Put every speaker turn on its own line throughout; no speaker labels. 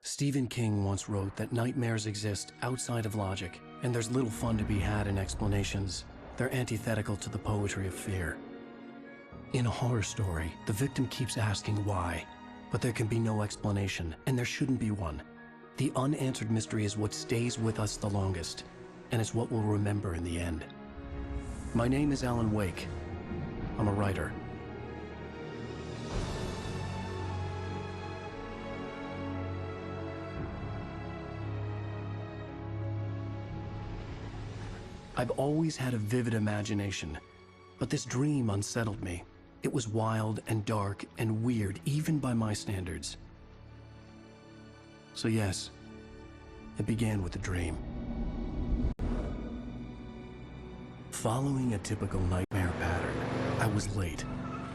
Stephen King once wrote that nightmares exist outside of logic, and there's little fun to be had in explanations. They're antithetical to the poetry of fear. In a horror story, the victim keeps asking why, but there can be no explanation, and there shouldn't be one. The unanswered mystery is what stays with us the longest, and it's what we'll remember in the end. My name is Alan Wake. I'm a writer. I've always had a vivid imagination, but this dream unsettled me. It was wild and dark and weird, even by my standards. So yes, it began with a dream. Following a typical nightmare pattern, I was late,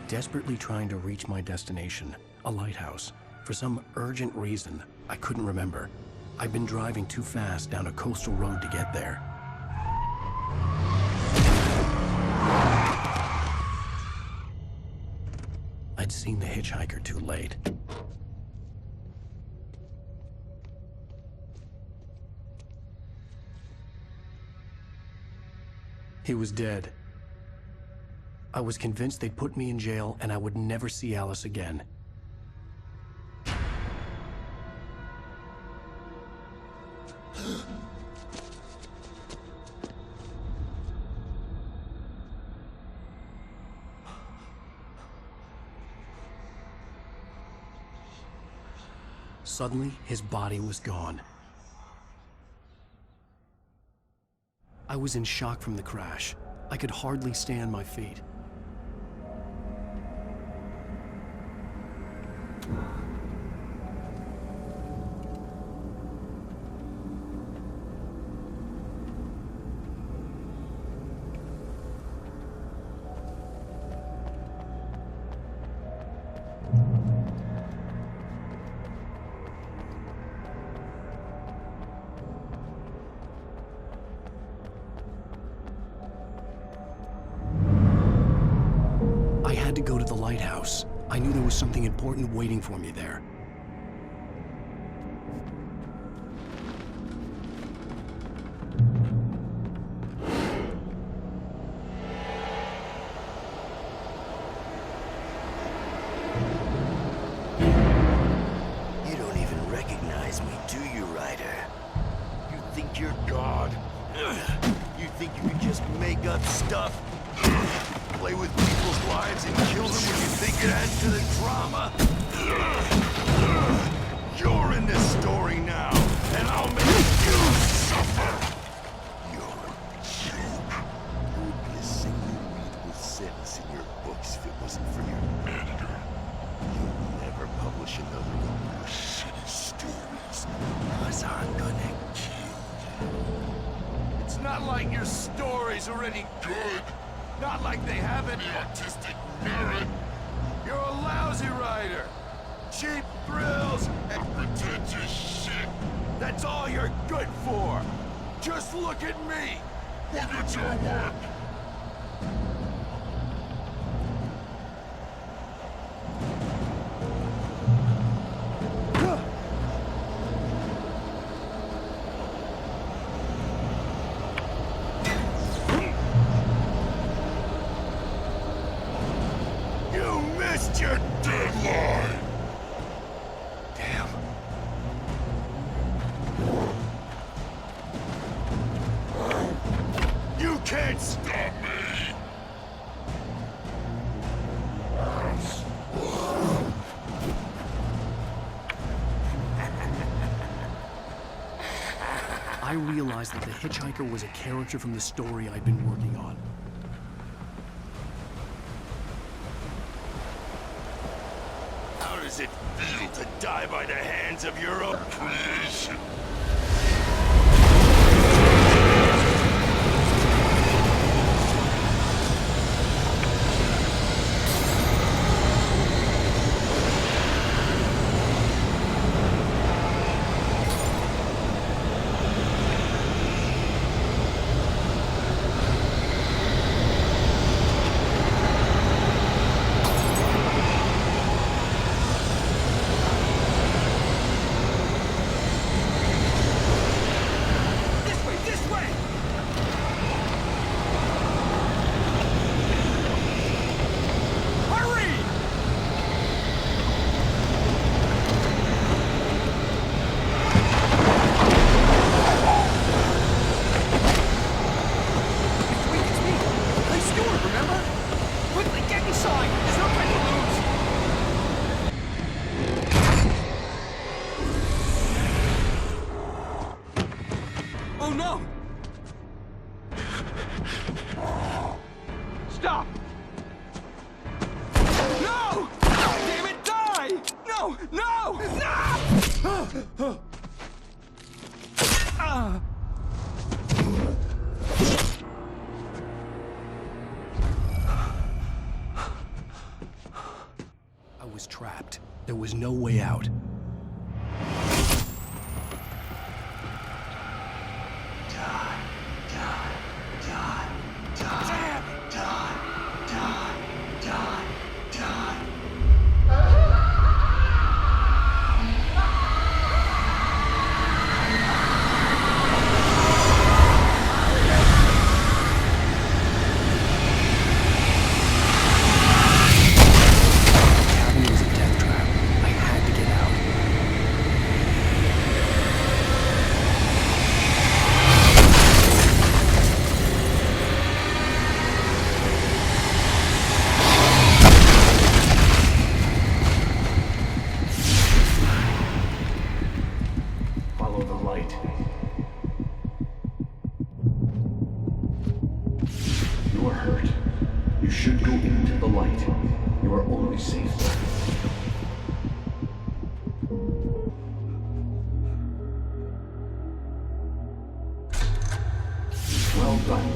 desperately trying to reach my destination, a lighthouse. For some urgent reason, I couldn't remember. I'd been driving too fast down a coastal road to get there. I'd seen the hitchhiker too late. He was dead. I was convinced they'd put me in jail and I would never see Alice again. Suddenly, his body was gone. I was in shock from the crash. I could hardly stay on my feet. I had to go to the lighthouse. I knew there was something important waiting for me there.
You don't even recognize me, do you, Ryder? You think you're God? You think you can just make up stuff? Play with people's lives and kill them when you think it adds to the drama? You're in this story now, and I'll make you suffer! You're a joke. There would be a single readable sentence in your books if it wasn't for your editor. You'll never publish another one of your shitty stories, because I'm gonna kill you. It's not like your stories are any good. Not like they have any artistic merit. You're a lousy writer. Cheap thrills and pretentious shit. That's all you're good for. Just look at me. Look at your work. Your deadline! Damn. You can't stop me!
I realized that the hitchhiker was a character from the story I'd been working on.
How does it feel to die by the hands of your own creation?
no! Stop! No! Damn it, die! No! No! No!
I was trapped. There was no way out.
You are hurt. You should go into the light. You are only safe there. Well done.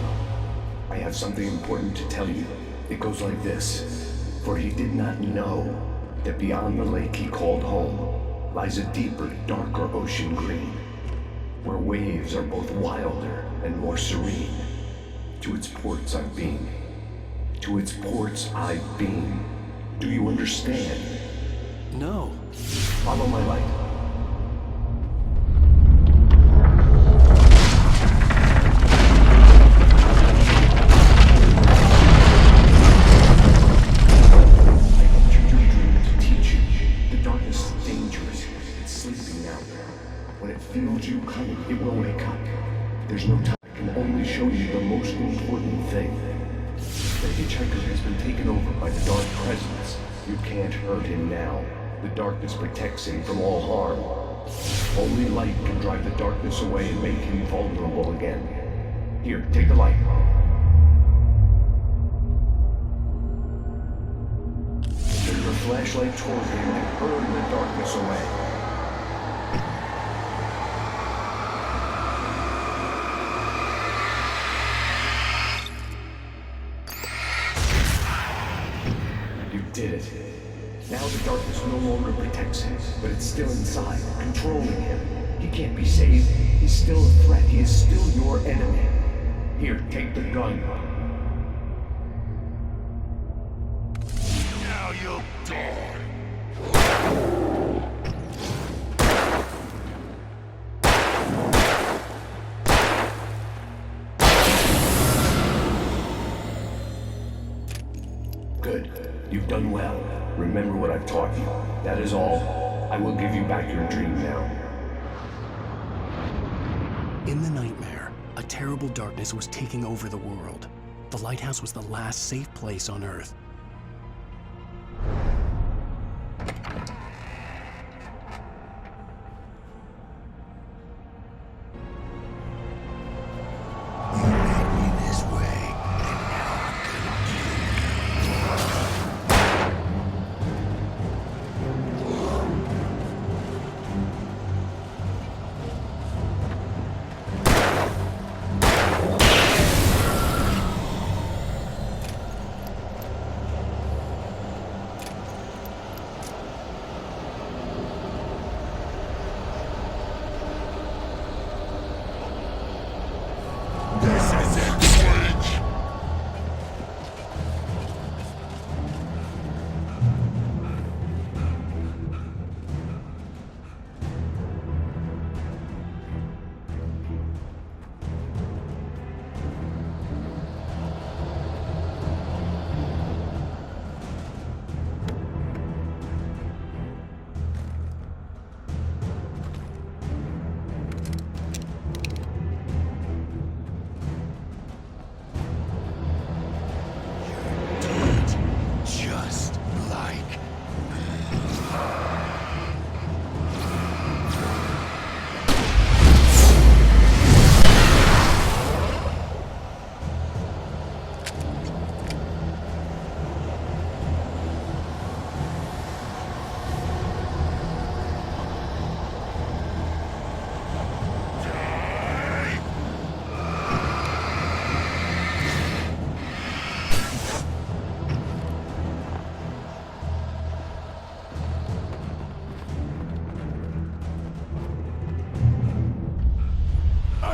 I have something important to tell you. It goes like this. For he did not know that beyond the lake he called home lies a deeper, darker ocean green, where waves are both wilder and more serene. To its ports I've been. To its ports I've been. Do you understand?
No.
Follow my light. I entered your dream to teach you. The darkness is dangerous. It's sleeping now. When it feels you coming, it will wake up. There's no time. I can only show you the most important thing. The hitchhiker has been taken over by the dark presence. You can't hurt him now. The darkness protects him from all harm. Only light can drive the darkness away and make him vulnerable again. Here, take the light. Turn your flashlight toward him and burn the darkness away. Did it. Now the darkness no longer protects him, but it's still inside, controlling him. He can't be saved. He's still a threat. He is still your enemy. Here, take the gun.
Now you'll die.
Good. You've done well. Remember what I've taught you. That is all. I will give you back your dream now.
In the nightmare, a terrible darkness was taking over the world. The lighthouse was the last safe place on Earth.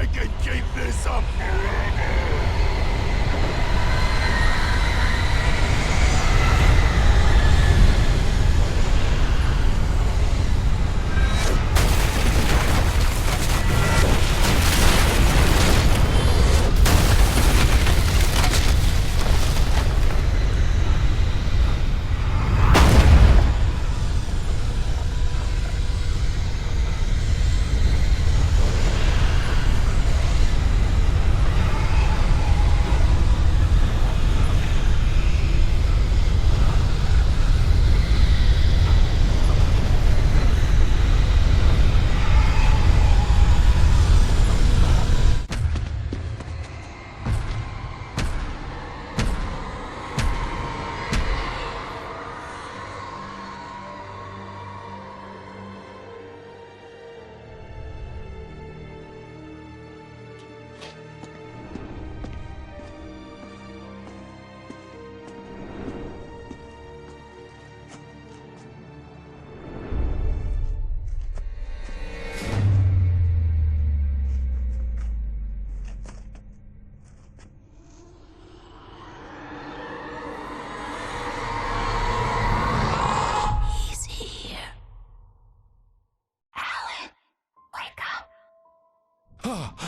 I can keep this up forever!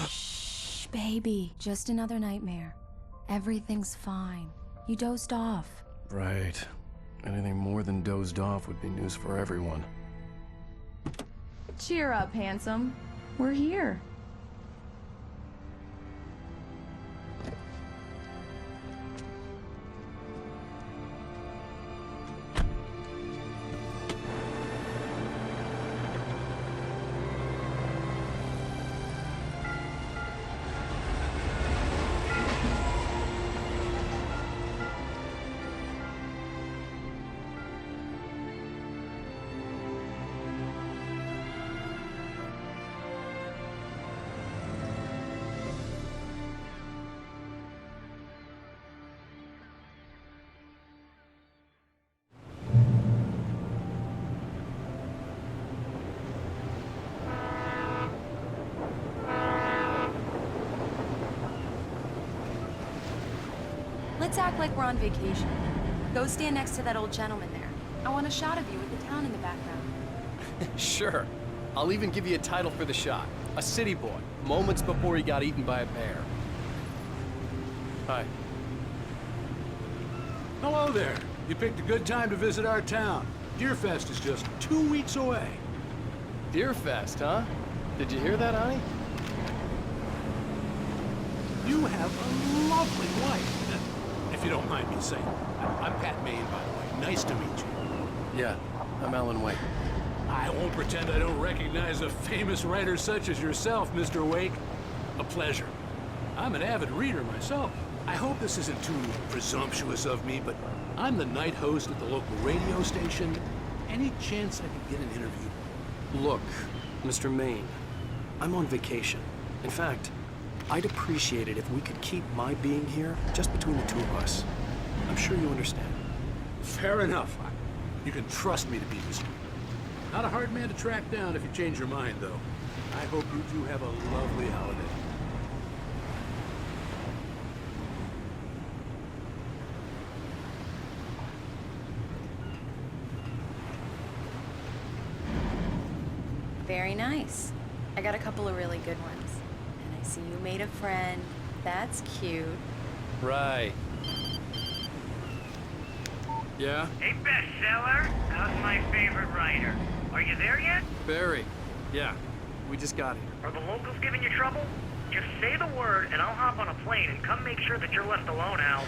Shh, baby. Just another nightmare. Everything's fine. You dozed off.
Right. Anything more than dozed off would be news for everyone.
Cheer up, handsome. We're here. Let's act like we're on vacation. Go stand next to that old gentleman there. I want a shot of you with the town in the background.
Sure. I'll even give you a title for the shot. A city boy, moments before he got eaten by a bear. Hi.
Hello there. You picked a good time to visit our town. Deerfest is just 2 weeks away.
Deerfest, huh? Did you hear that, honey?
You have a lovely wife. If you don't mind me saying. I'm Pat Maine, by the way. Nice to meet you.
Yeah, I'm Alan Wake.
I won't pretend I don't recognize a famous writer such as yourself, Mr. Wake. A pleasure. I'm an avid reader myself. I hope this isn't too presumptuous of me, but I'm the night host at the local radio station. Any chance I could get an interview?
Look, Mr. Maine, I'm on vacation. In fact, I'd appreciate it if we could keep my being here just between the two of us. I'm sure you understand.
Fair enough. You can trust me to be discreet. Not a hard man to track down if you change your mind, though. I hope you two have a lovely holiday.
Very nice. I got a couple of really good ones. And I see you made a friend. That's cute.
Right. Yeah?
Hey, bestseller. How's my favorite writer? Are you there yet?
Barry. Yeah. We just got here.
Are the locals giving you trouble? Just say the word and I'll hop on a plane and come make sure that you're left alone, Al.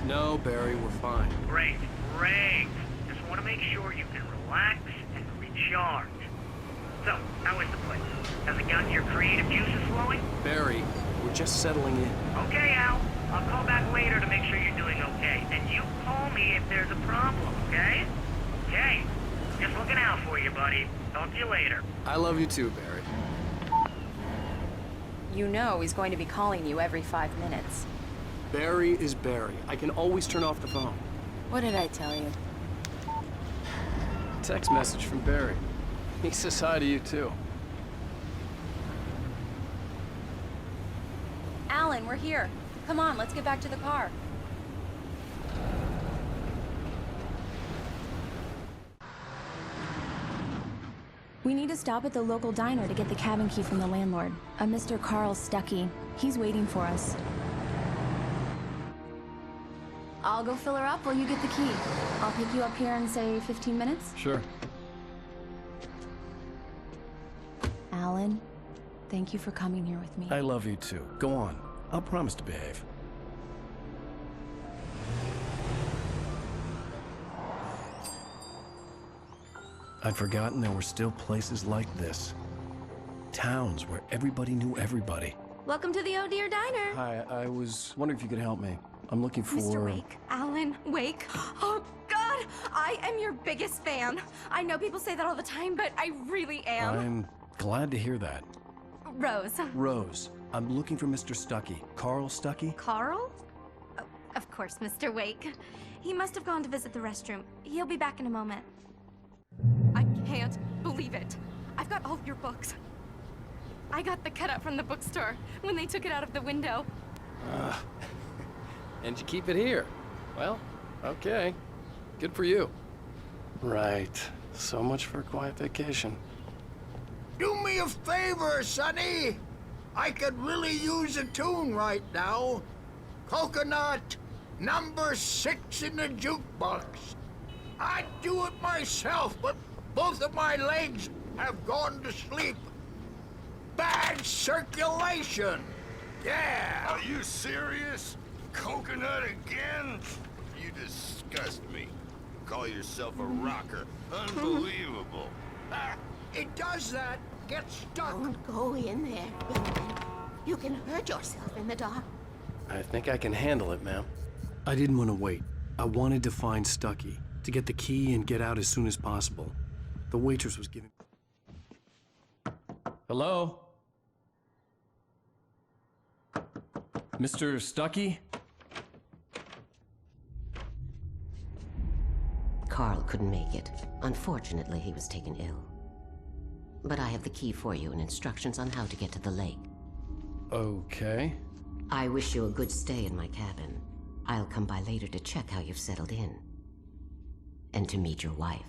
No, Barry, we're fine.
Great, great. Just want to make sure you can relax and recharge. So, how is the place? Has it gotten your creative juices flowing?
Barry, we're just settling in.
Okay, Al. I'll call back later to make sure you're doing okay. And you call me if there's a problem, okay? Okay. Just looking out for you, buddy. Talk to you later.
I love you too, Barry.
You know he's going to be calling you every 5 minutes.
Barry is Barry. I can always turn off the phone.
What did I tell you?
Text message from Barry. He says hi to you too.
Alan, we're here. Come on, let's get back to the car. We need to stop at the local diner to get the cabin key from the landlord, a Mr. Carl Stuckey. He's waiting for us. I'll go fill her up while you get the key. I'll pick you up here in, say, 15 minutes?
Sure.
Alan, thank you for coming here with me.
I love you too. Go on. I'll promise to behave. I'd forgotten there were still places like this. Towns where everybody knew everybody.
Welcome to the Oh Dear Diner.
Hi, I was wondering if you could help me. I'm looking for...
Mr. Wake, Alan Wake. Oh, God, I am your biggest fan. I know people say that all the time, but I really am.
I'm glad to hear that.
Rose.
Rose, I'm looking for Mr. Stuckey. Carl Stuckey?
Carl? Oh, of course, Mr. Wake. He must have gone to visit the restroom. He'll be back in a moment. I can't believe it. I've got all your books. I got the cutout from the bookstore when they took it out of the window.
And you keep it here. Well, okay. Good for you.
Right. So much for a quiet vacation.
Do me a favor, Sonny. I could really use a tune right now. Coconut, number 6 in the jukebox. I'd do it myself, but both of my legs have gone to sleep. Bad circulation. Yeah.
Are you serious? Coconut again? You disgust me. Call yourself a rocker. Unbelievable.
It does that. Get stuck.
Don't go in there, young man. You can hurt yourself in the dark.
I think I can handle it, ma'am. I didn't want to wait. I wanted to find Stuckey, to get the key and get out as soon as possible. The waitress was giving... Hello? Mr. Stuckey?
Carl couldn't make it. Unfortunately, he was taken ill. But I have the key for you and instructions on how to get to the lake.
Okay.
I wish you a good stay in my cabin. I'll come by later to check how you've settled in. And to meet your wife.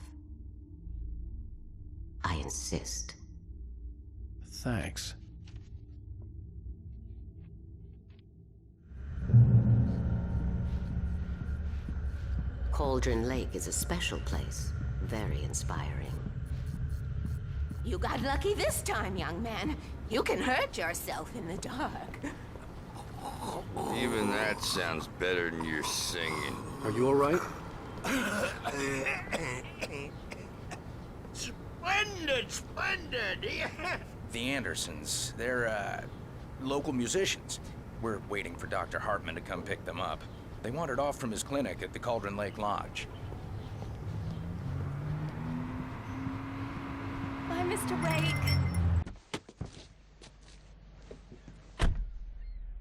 I insist.
Thanks.
Cauldron Lake is a special place. Very inspiring.
You got lucky this time, young man. You can hurt yourself in the dark.
Even that sounds better than your singing.
Are you all right?
Splendid, splendid.
The Andersons, they're, local musicians. We're waiting for Dr. Hartman to come pick them up. They wandered off from his clinic at the Cauldron Lake Lodge.
Bye, Mr. Wake.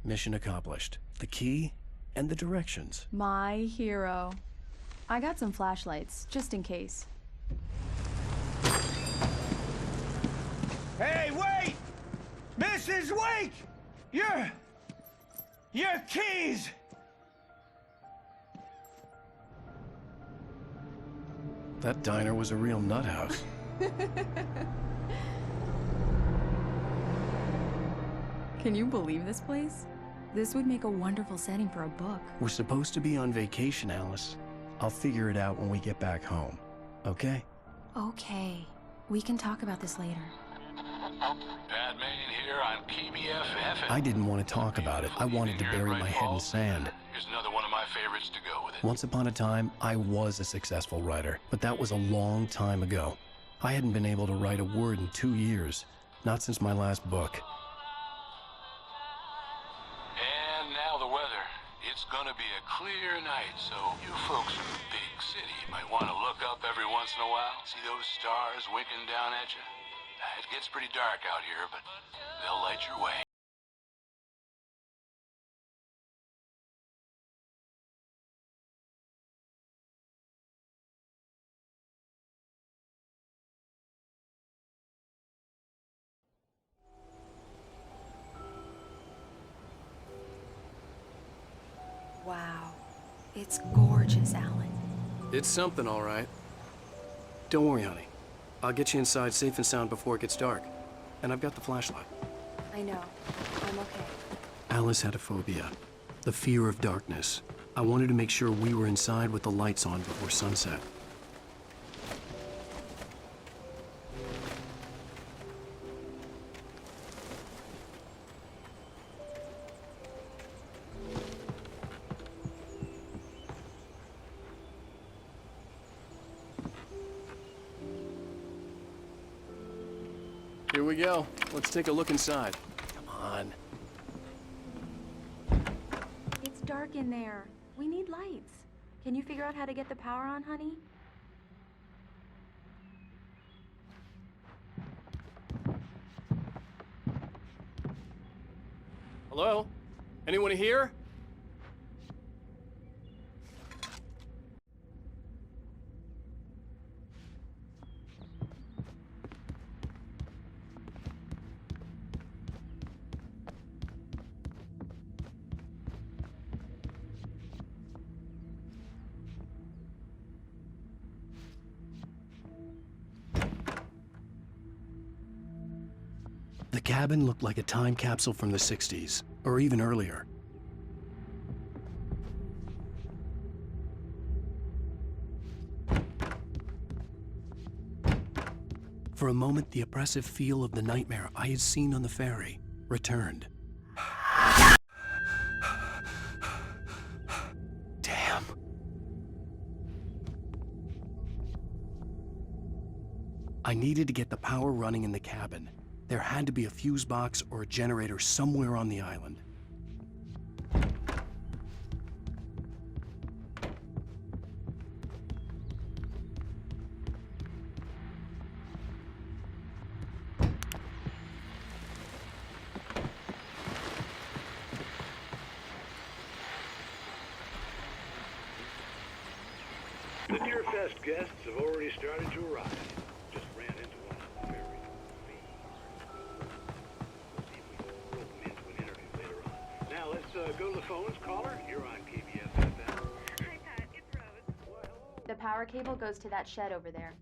Mission accomplished. The key and the directions.
My hero. I got some flashlights, just in case.
Hey, wait! Mrs. Wake! Your keys!
That diner was a real nut house.
Can you believe this place? This would make a wonderful setting for a book.
We're supposed to be on vacation, Alice. I'll figure it out when we get back home. Okay?
Okay. We can talk about this later.
Batman here on PBFF.
I didn't want to talk about it. I wanted to bury my head in sand.
Here's another one of my favorites to go with it.
Once upon a time, I was a successful writer, but that was a long time ago. I hadn't been able to write a word in 2 years, not since my last book.
And now the weather. It's gonna be a clear night, so you folks in the big city might want to look up every once in a while. See those stars winking down at you? It gets pretty dark out here, but they'll light your way.
It's gorgeous, Alan.
It's something, all right. Don't worry, honey. I'll get you inside safe and sound before it gets dark. And I've got the flashlight.
I know. I'm okay.
Alice had a phobia, the fear of darkness. I wanted to make sure we were inside with the lights on before sunset.
Here we go. Let's take a look inside. Come on.
It's dark in there. We need lights. Can you figure out how to get the power on, honey?
Hello? Anyone here?
The cabin looked like a time capsule from the 60s, or even earlier. For a moment, the oppressive feel of the nightmare I had seen on the ferry returned. Damn. I needed to get the power running in the cabin. There had to be a fuse box or a generator somewhere on the island.
The Deerfest guests have already started to arrive. Just ran into one on the ferry. We'll see if we can rope them into an interview later on. Now let's go to the phones. Caller, you're on KBS FM.
Hi, Pat. It's Rose.
The power cable goes to that shed over there.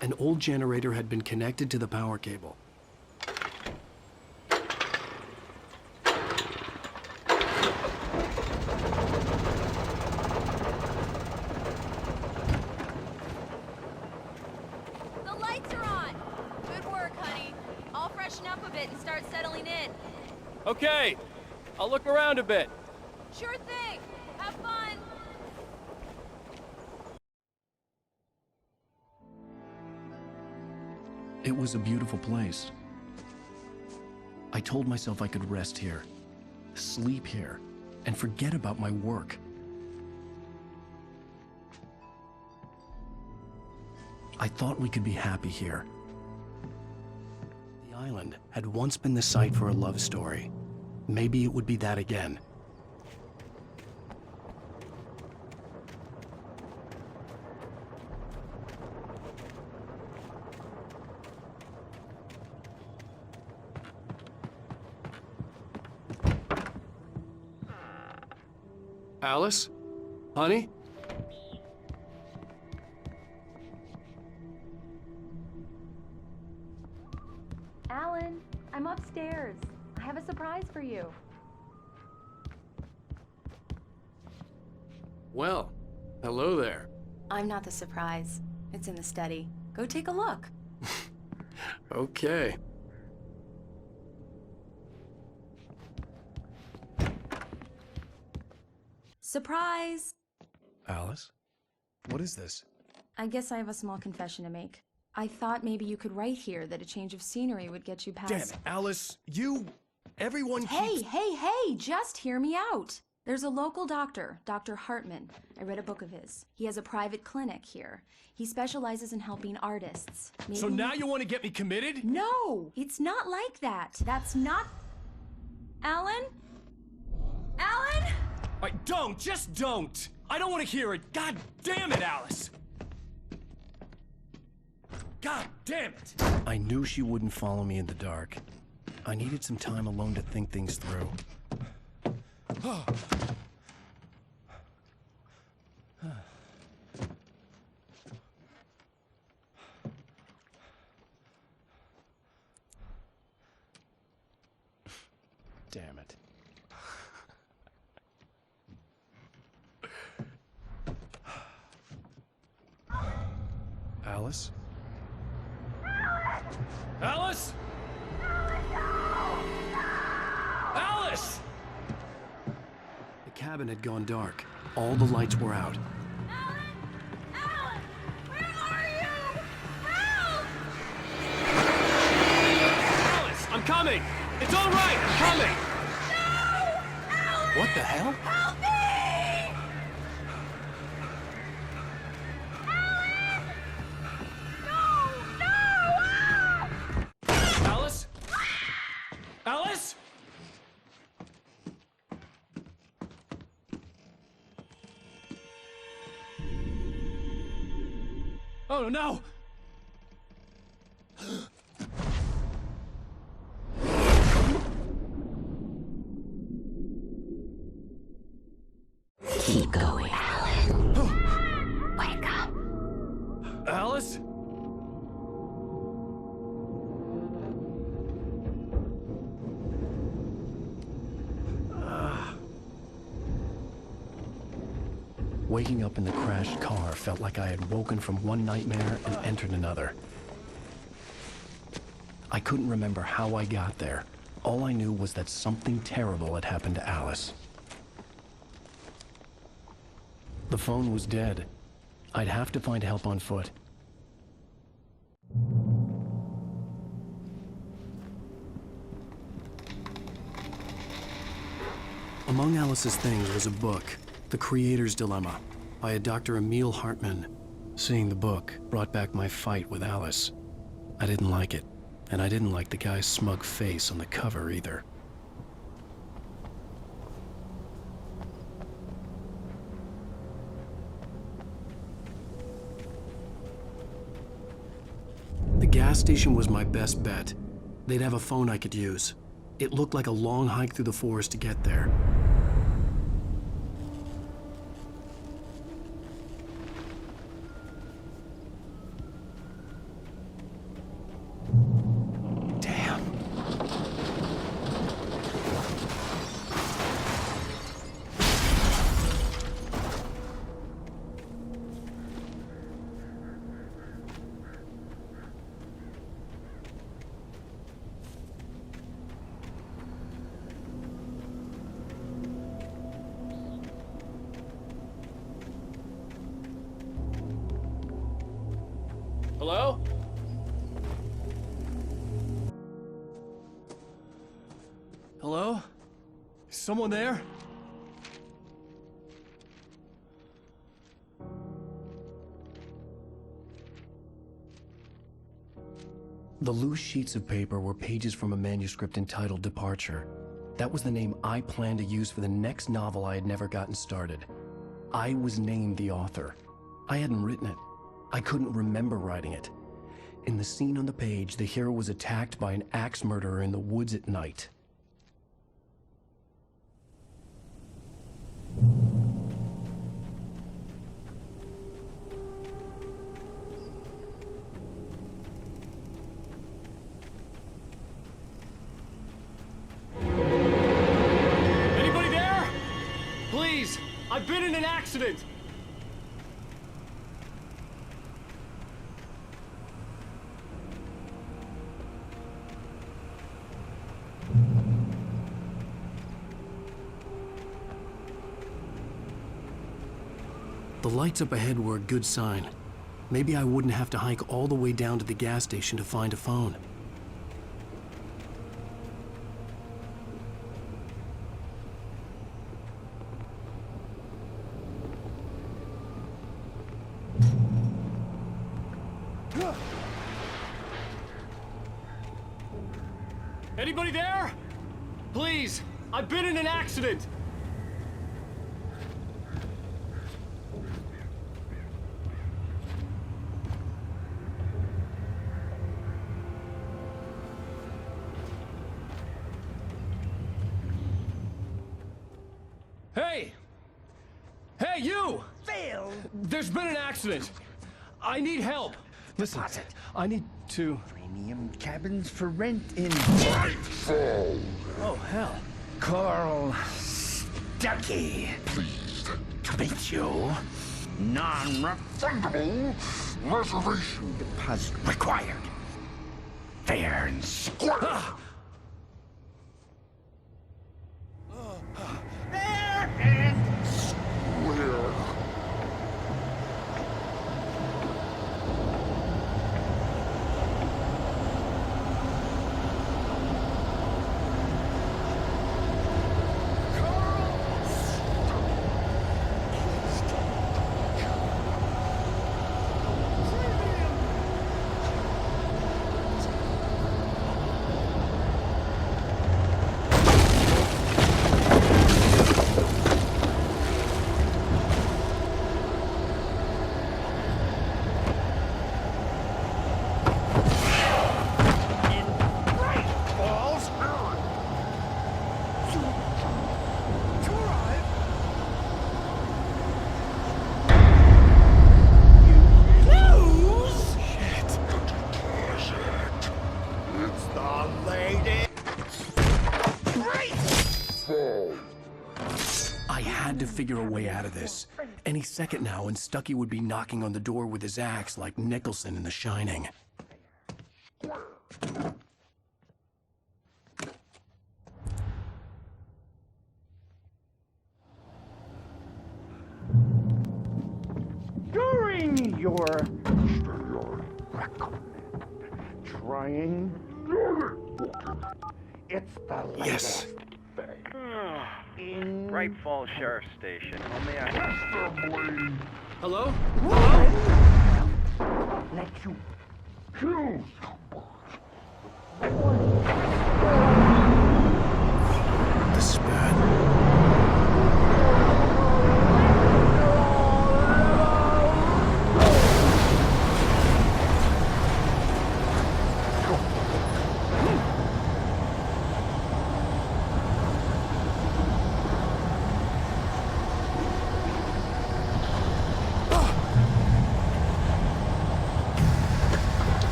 An old generator had been connected to the power cable.
The lights are on! Good work, honey. I'll freshen up a bit and start settling in.
Okay. I'll look around a bit.
Sure thing. Have fun.
It was a beautiful place. I told myself I could rest here, sleep here, and forget about my work. I thought we could be happy here. The island had once been the site for a love story. Maybe it would be that again.
Alice? Honey?
Alan, I'm upstairs. I have a surprise for you.
Well, hello there.
I'm not the surprise. It's in the study. Go take a look.
Okay.
Surprise!
Alice? What is this?
I guess I have a small confession to make. I thought maybe you could write here that a change of scenery would get you past...
Damn it, Alice, everyone
Hey,
keeps...
hey, hey! Just hear me out! There's a local doctor, Dr. Hartman. I read a book of his. He has a private clinic here. He specializes in helping artists. Maybe...
So now you want to get me committed?
No! It's not like that. That's not... Alan? Alan?
Don't! Just don't! I don't want to hear it! God damn it, Alice! God damn it! I knew she wouldn't follow me in the dark. I needed some time alone to think things through. Damn it. Alice? Alice? Alice!
The cabin had gone dark. All the lights were out.
Alan! Where are you? Help!
Alice, I'm coming! It's all right, I'm coming!
No! Alan!
What the hell?
Help me! Alan! No! No! Ah!
Alice? Alice? Oh no!
Keep going, Alan. Wake up.
Alice?
Waking up in the crashed car felt like I had woken from one nightmare and entered another. I couldn't remember how I got there. All I knew was that something terrible had happened to Alice. The phone was dead. I'd have to find help on foot. Among Alice's things was a book, The Creator's Dilemma, by a Dr. Emil Hartman. Seeing the book brought back my fight with Alice. I didn't like it, and I didn't like the guy's smug face on the cover either. The gas station was my best bet. They'd have a phone I could use. It looked like a long hike through the forest to get there. Damn.
Hello? Hello? Is someone there?
The loose sheets of paper were pages from a manuscript entitled Departure. That was the name I planned to use for the next novel I had never gotten started. I was named the author. I hadn't written it. I couldn't remember writing it. In the scene on the page, the hero was attacked by an axe murderer in the woods at night.
Anybody there? Please, I've been in an accident.
The lights up ahead were a good sign. Maybe I wouldn't have to hike all the way down to the gas station to find a phone.
Anybody there? Please, I've been in an accident. Hey! Hey, you!
Phil!
There's been an accident. I need help. Listen, I need to...
Premium cabins for rent in...
Oh, hell.
Carl Stucky. Pleased to meet you. Non-refundable reservation deposit required. Fair and square. Fair and square.
I had to figure a way out of this. Any second now, and Stucky would be knocking on the door with his axe like Nicholson in The Shining.
During your recommend trying it's the latest in
Bright Falls Sheriff Station. Only I...
Hello?
Let you choose.
This is bad.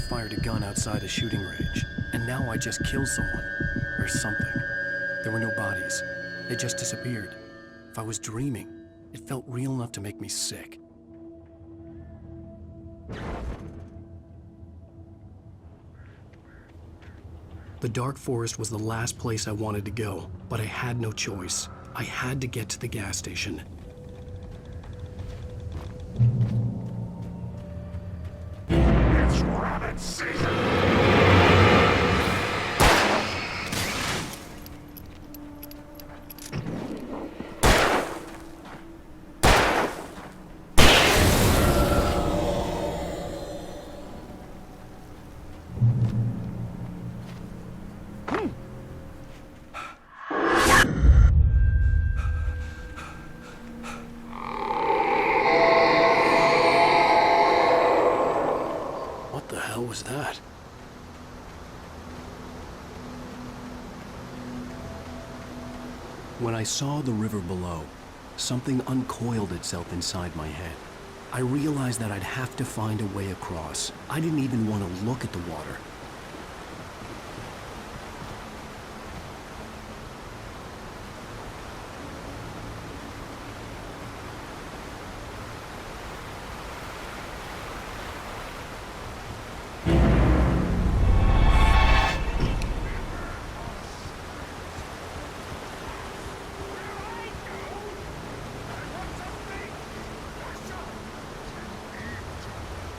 Fired a gun outside a shooting range, and now I just killed someone. Or something. There were no bodies. They just disappeared. If I was dreaming, it felt real enough to make me sick. The dark forest was the last place I wanted to go, but I had no choice. I had to get to the gas station.
It's rabbit season.
Was that? When I saw the river below, something uncoiled itself inside my head. I realized that I'd have to find a way across. I didn't even want to look at the water.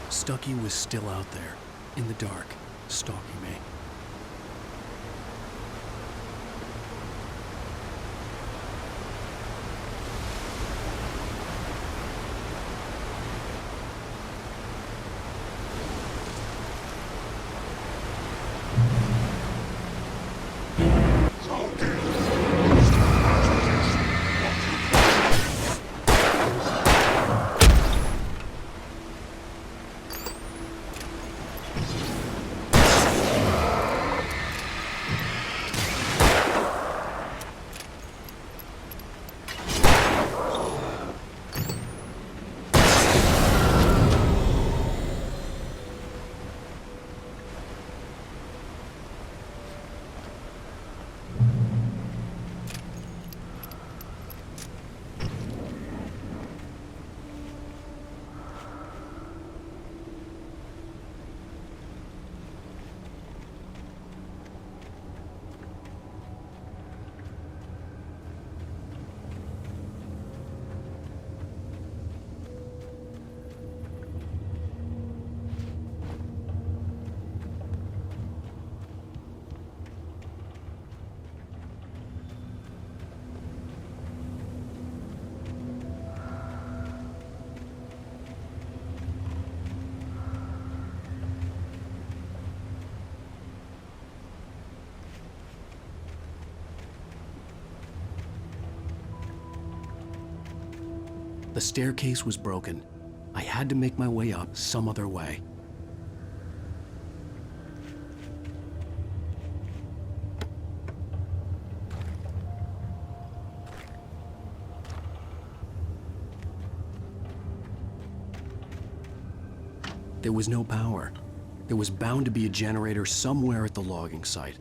Stucky was still out there, in the dark, stalking me. The staircase was broken. I had to make my way up some other way. There was no power. There was bound to be a generator somewhere at the logging site.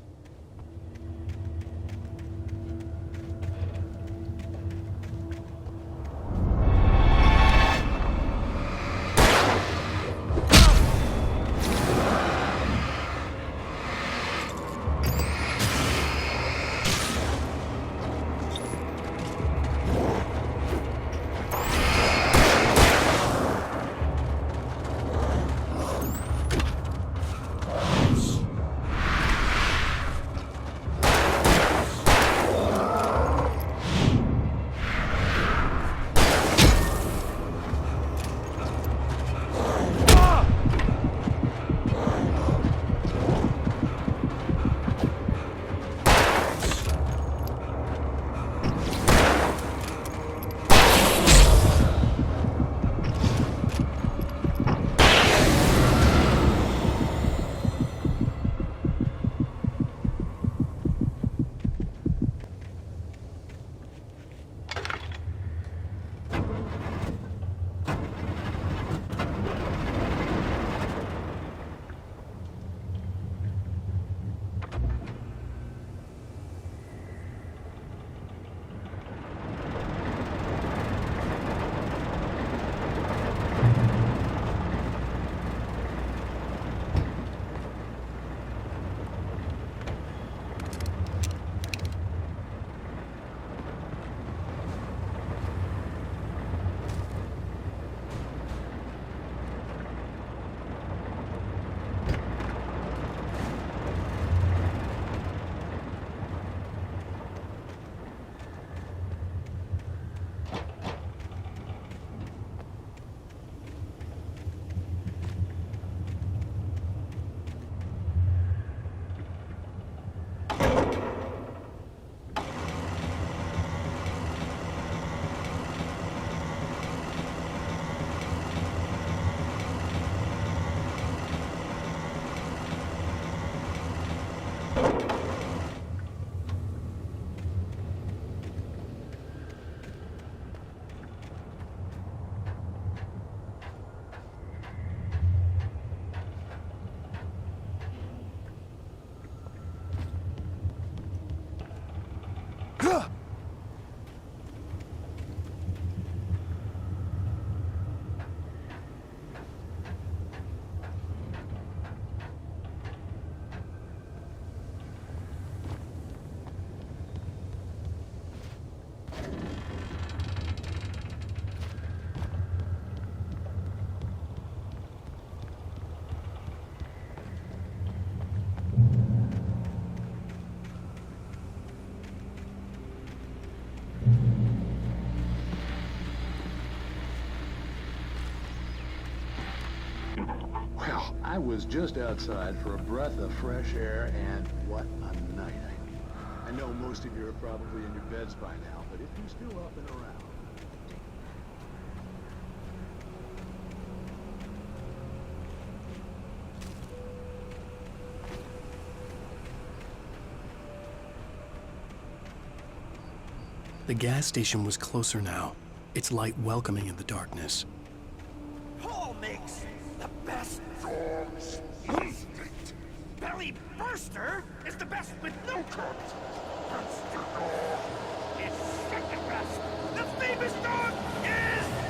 I was just outside for a breath of fresh air, and what a night. I know most of you are probably in your beds by now, but if you're still up and around,
The gas station was closer now, its light welcoming in the darkness.
Paul makes the best dog's instinct. Belly Burster is the best with no cut. Monster Dog is second best. The famous dog is...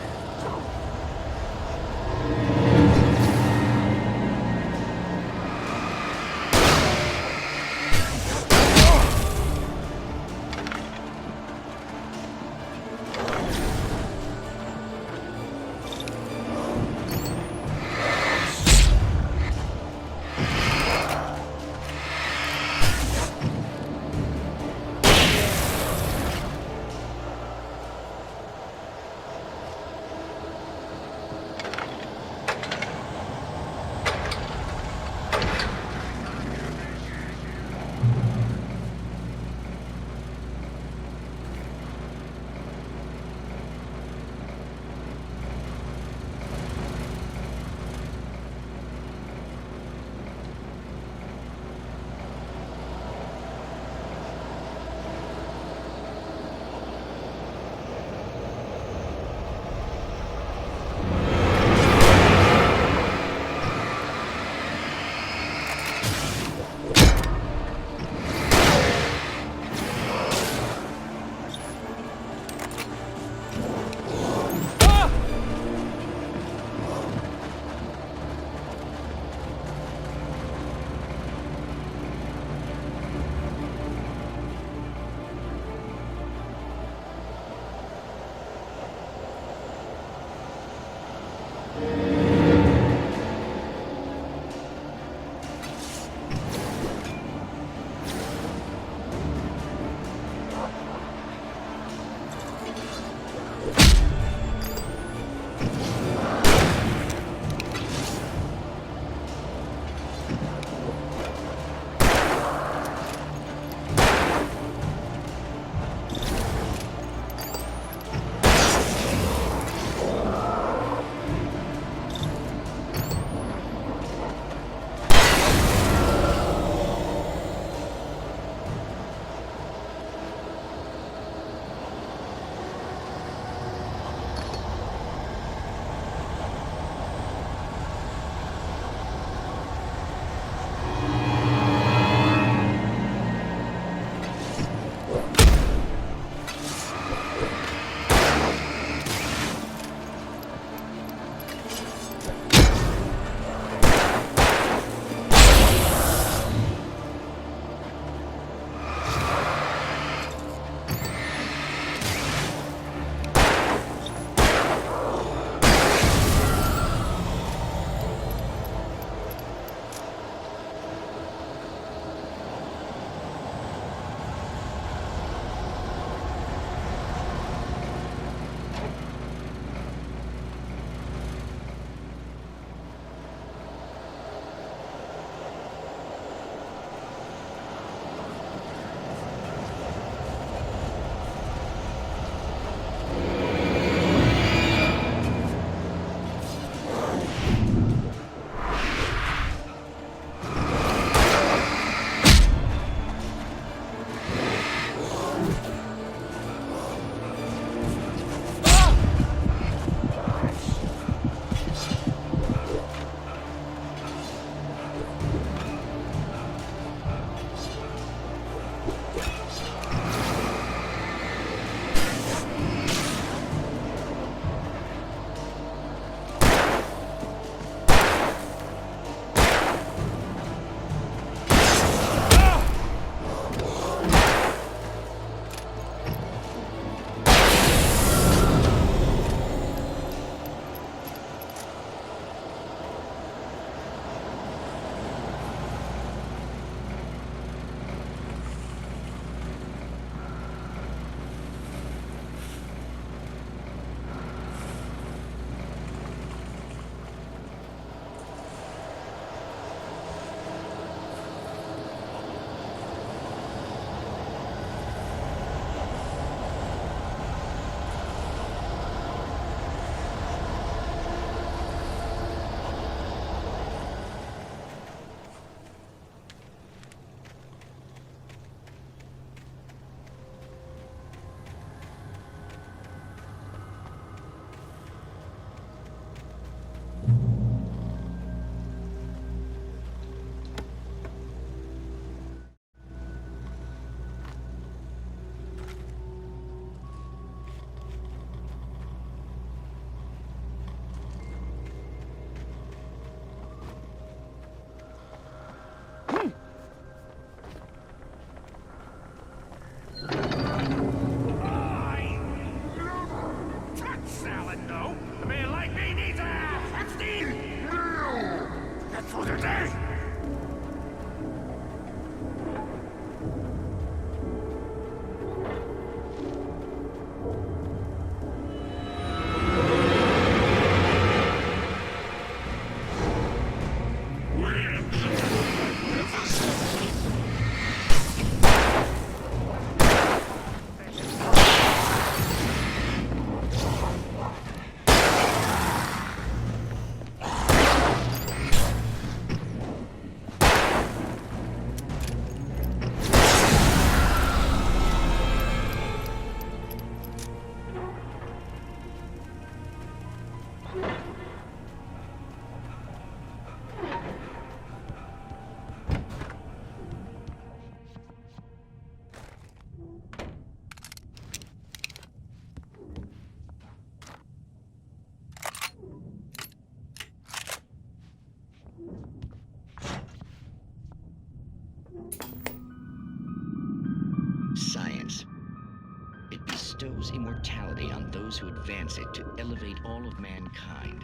bestows immortality on those who advance it to elevate all of mankind.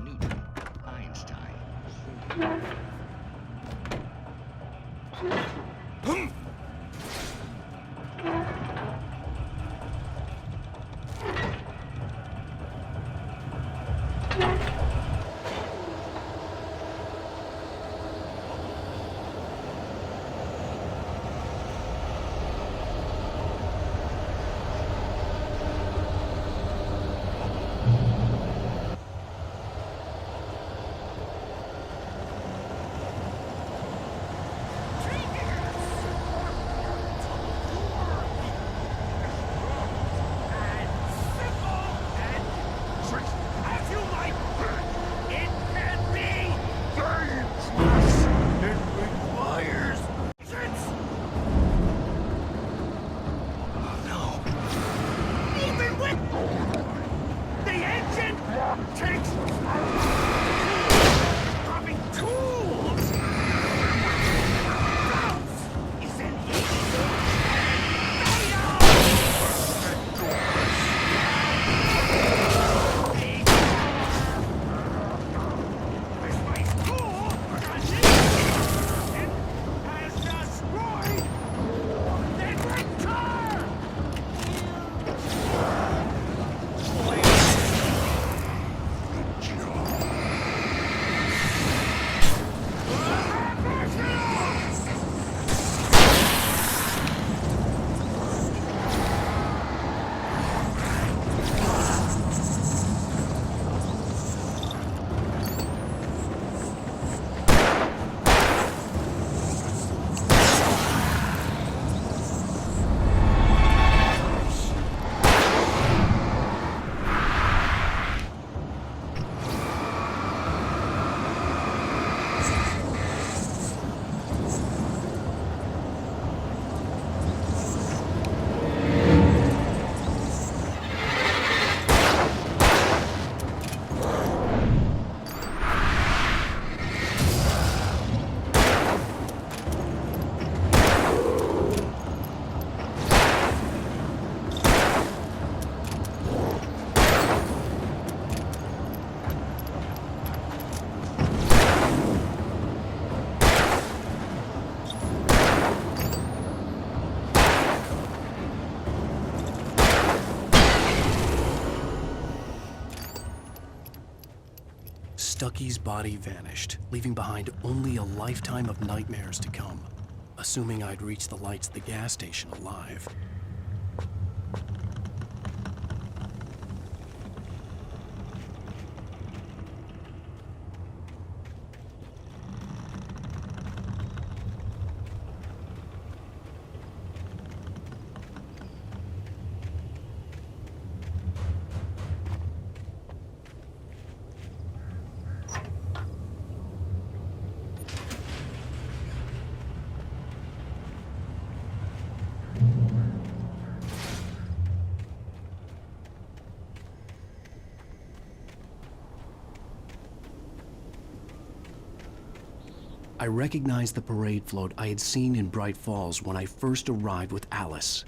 Newton, Einstein.
Stucky's body vanished, leaving behind only a lifetime of nightmares to come, assuming I'd reach the lights at the gas station alive. I recognized the parade float I had seen in Bright Falls when I first arrived with Alice.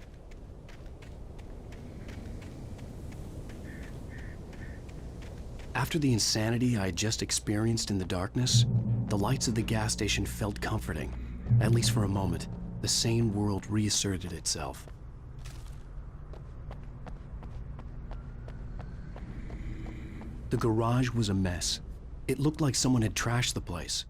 After the insanity I had just experienced in the darkness, the lights of the gas station felt comforting. At least for a moment, the sane world reasserted itself. The garage was a mess. It looked like someone had trashed the place.